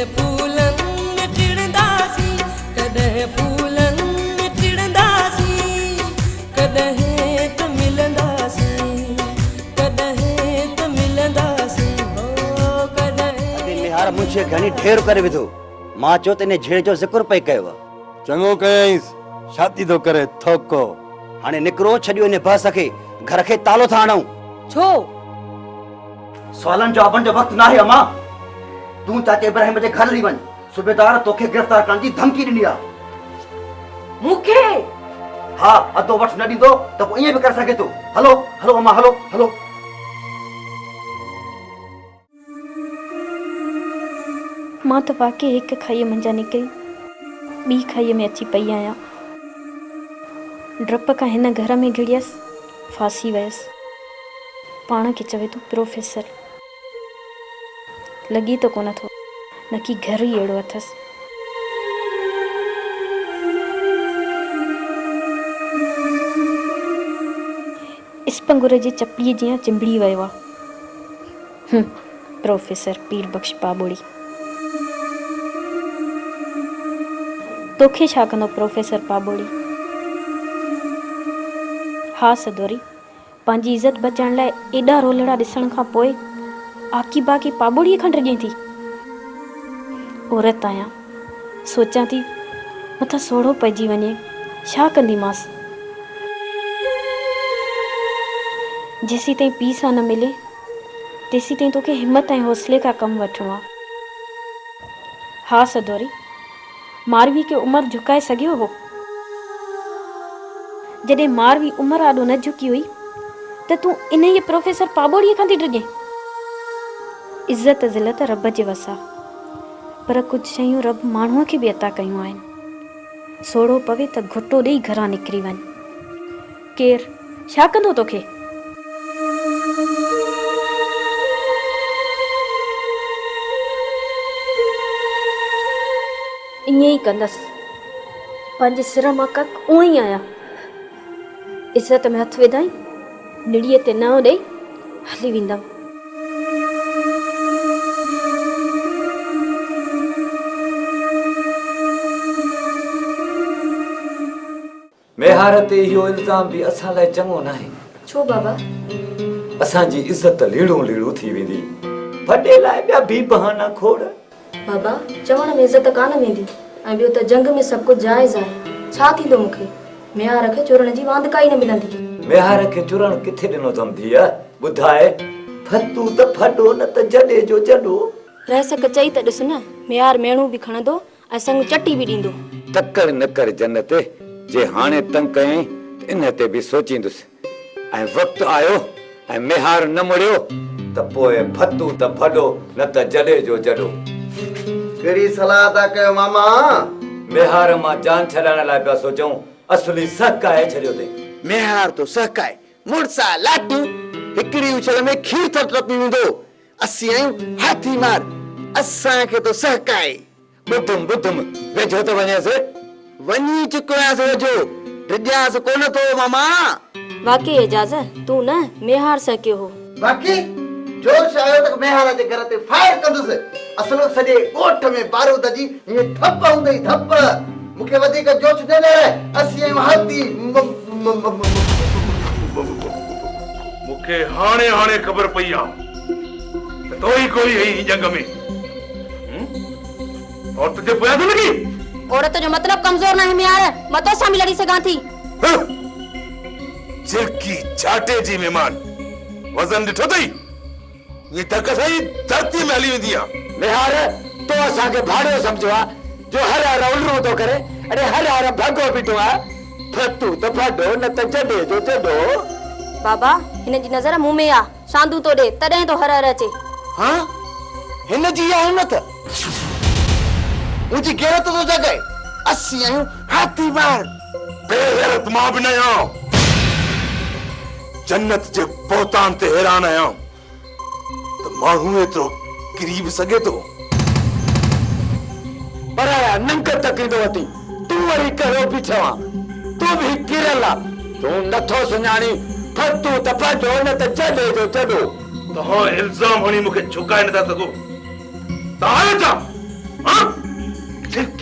कॾहिं फूलन में टिड़ंदासीं, कॾहिं फूलन में टिड़ंदासीं, कॾहिं त मिलंदासीं, कॾहिं त मिलंदासीं, हो कॾहिं। निहार मुंहिंजी घणी ढेर करे विधो, मां चयो त इन झेड़े जो ज़िक्र पई कयो। चङो कयईंस, शादी तो करे थोको। हाणे निकिरो, छॾियो इन बहस खे, घर खे तालो था हणूं। छो? सवालनि जवाबनि जो वक़्तु नाहे अम्मा। तूं चाचे इब्राहिम जे घर हली वञ, सूबेदार तोखे गिरफ़्तार करण जी धमकी ॾिनी आहे। मूंखे? हा, अधो वठ न ॾींदो त पोइ ईअं बि करे सघे थो। हलो हलो अम्मा, हलो हलो। मां त वाकई हिकु खाईअ मंझां निकिरी ॿी खाईअ में अची पई आहियां। डप खां हिन घर में घिड़ियसि, फासी वियसि। पाण खे चवे थो प्रोफेसर, लॻी त कोन थो न की घर ई अहिड़ो अथसि। इस्पंगुर जी चपलीअ जीअं चिंबड़ी वियो आहे। प्रोफेसर पीर बख्श पाबोड़ी। तोखे छा कंदो प्रोफेसर पाबोड़ी? हा सदोरी, पंहिंजी इज़त बचाइण लाइ एॾा रोलड़ा ॾिसण खां पोइ आकी बाकी पाबोड़ीअ खां डिॼे थी। औरत आहियां, सोचां थी मथां सोढ़ो पइजी वञे, छा कंदीमांसि? जेसीं ताईं पीउ सां न मिले तेसीं ताईं तोखे हिम्मत ऐं हौसले खां कमु वठिणो आहे। हा सदोरी, मारवी खे उमिरि झुकाए सघियो हो? जॾहिं मारवी उमिरि आॾो न झुकी हुई त तूं इन ई प्रोफेसर पाबोड़ीअ खां थी डिॼे। इज़त ज़िलत रब जे वसा, पर कुझु शयूं रब माण्हूअ खे बि अता कयूं आहिनि। सोढ़ो पवे त घुटो ॾेई घरां निकिरी वञ। केरु छा कंदो तोखे? ईअं ई कंदसि, पंहिंजे सिर मां कक उहो ई आहियां। इज़त में हथु विधाई, निड़ीअ ते न ॾेई हली वेंदमि। मेहार ते इहो इल्ज़ाम बि असां लाइ चङो नाहे। छो बाबा? असांजी इज़त लीड़ो लीड़ो थी वेंदी, फटे लाइ ॿिया बि बहाना खोड़। बाबा, चवण में इज़त कान वेंदी, ऐं ॿियो त जंग में सभु कुझु जाइज़ आहे। छा थींदो मूंखे? मेहार खे चुरण जी वांद काई न मिलंदी। मेहार खे चुरण किथे ॾिनो अथमि धीअ? ॿुधाए, फतू त फटो न त जॾे जो जॾो। रह सक चई त ॾिस न, मेहार मेणू बि खणंदो ऐं संग चटी बि ॾींदो। तकड़ न कर जन्नत, जे हाणे तंग कयईं त इन ते बि सोचींदुसि। ऐं वक़्तु आयो ऐं मेहार न मुड़ियो त पोइ फतू त फटो न त जॾे जो जॾो। कहिड़ी सलाह था कयो मामा? मेहार मां जान छॾाइण लाइ पिया सोचूं, असली सहकाए छॾियो अथई। मेहार तो सहकाए, मुड़सा लाटू हिकड़ी उछल में खीर टपी वेंदो। असीं आहियूं हाथी मार, असांखे तो सहकाए। ॿुधुम ॿुधुम, वेझो त वञेसि। वञी चुको आहियां वेझो, डिॼास कोन थो मामा। वाकई एजाज़, तूं न मेहार सहकियो हो। बाक़ी जोश आयो त मेहार जे घर ते फायर कंदुसि। असलो सॼे ॻोठ में बारूद जी हीअं थप हूंदई थप। मूंखे वधीक जोश न ॾे, असीं आहियूं हाथी। मूंखे हाणे हाणे ख़बर पई आहे त तो ही कोई है जंग में। और तुझे पता तो लगी? औरत जो मतलब कमजोर ना है मेहार, मतो सां लड़ी सगां थी। चिरकी चाटे जी मेहमान वजन ॾिठो अथई? ये धक सही धरती में हली वेंदी आहे। मेहार तो असांखे भाड़ियो सम्झो आहे, जो हर हर उल्लू थो करे। अरे हर हर भगो बीठो आहे। फतू त फटो न त जॾे जो जॾो। बाबा, हिन जी नज़र मुंह में आ, सांदू तो ॾे तॾहिं तो हर हर अचे। हाँ, हिन जी आहे हिम्मत, मुंहिंजी गैरत तो जॻे। असीं आहियूं हाथी मार। बेगैरत मां बि न आहियां, जन्नत जे पोतान ते हैरान आहियां त माण्हू एतिरो किरी बि सघे थो। पर नंक तकींदो अथई, तूं वरी कहिड़ो बि छवां, तूं बि किरल आहे। तूं नथो सुञाणी फतू त फटो न त जॾे जो जॾो। तव्हां इल्ज़ाम हणी मूंखे झुकाए नथा सघो। तव्हां छा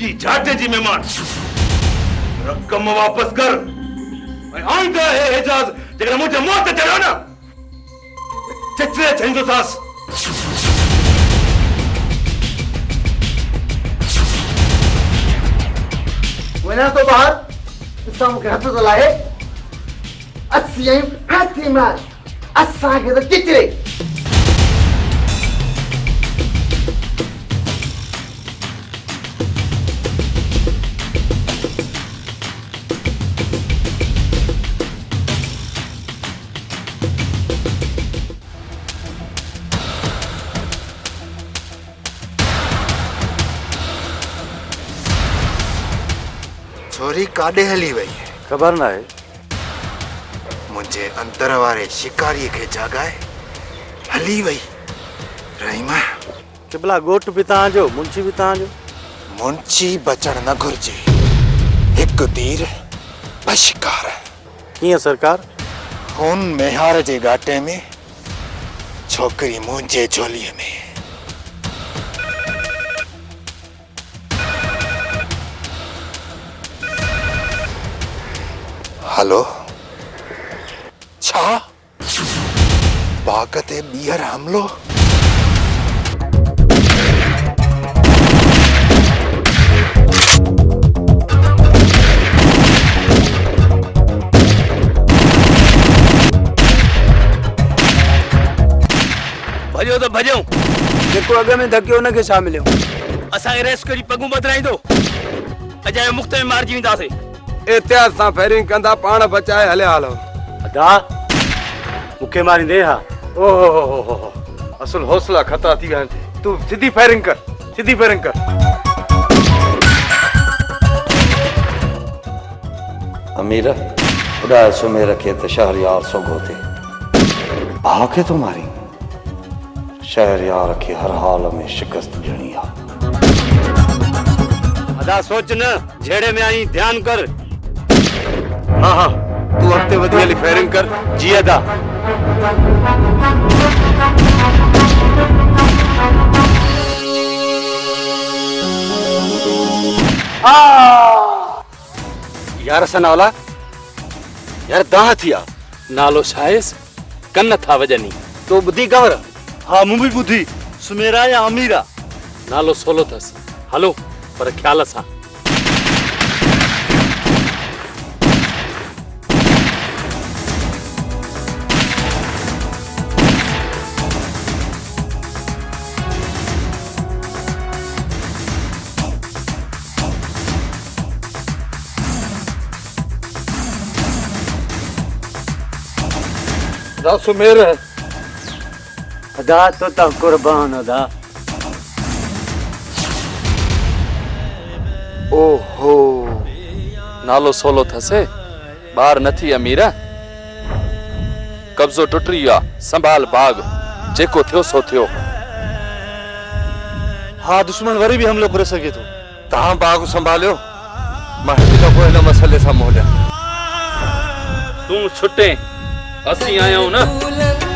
जी झाटे जी मेहमान रकम वापस कर ऐं आईंदा है एजाज जेकर मुझे मौत चढ़ो ना चिचरे छंदो सास वना तो बाहर इसा मुखे हथ तो लाए असी आहियूं हाथी मार असांखे त चिचरे छोरी काॾे हली वई खबर ना है मुंहिंजे अंदर वारे शिकारीअ खे जागाए हली वई रहीमा किबला गोट भी तव्हांजो मुंशी भी तव्हांजो मुंशी बचण न घुर्जे हिकु तीर ॿ शिकार कीअं सरकार हुन मेहार जे घाटे में छोकिरी मुंहिंजे झोलीअ में हलो छा बाग ते ॿीहर हमलो भजो तो भजो जेको अॻ में धकियो हुनखे छा मिलियो असांखे रेस करी पगूं बदिराईंदो अजाए मुफ्त में मारिजी वेंदासीं एहतियात सां फायरिंग कंदा पाण बचाए हलिया हलो अदा मुखे मारींदे हा ओहो असल हौसला खता थी विया आहिनि तूं सिधी फायरिंग कर अमीर ॿुधाए सुमेर खे त शहरयार सोगो थे भाउ खे तो मारी शहरयार खे हर हाल में शिकस्त ॾियणी आहे अदा सोच न झेड़े में आई ध्यान कर हाँ तू अॻिते वधी हली फायरिंग कर जी अदा यार सनावला यार दाह थिया नालो छाएस कन्न था वजनी तो बुद्धि कवर हाँ मूं भी ॿुधी सुमेरा या अमीरा नालो सोलो अथसि हलो पर ख्याल सां सुमेर अदा तो कुर्बान अदा ओहो नालो सोलो थसे बार नथी अमीरा कब्जो टुटी वियो आहे संभाल बाग जेको थियो सो थियो हाँ दुश्मन वरी भी हमलो करे सके तो तव्हां बाग संभालियो मां हिकु दफ़ो हिन मसइले सां मोलिया तूं छुटे असीं आया आहियूं न फूलन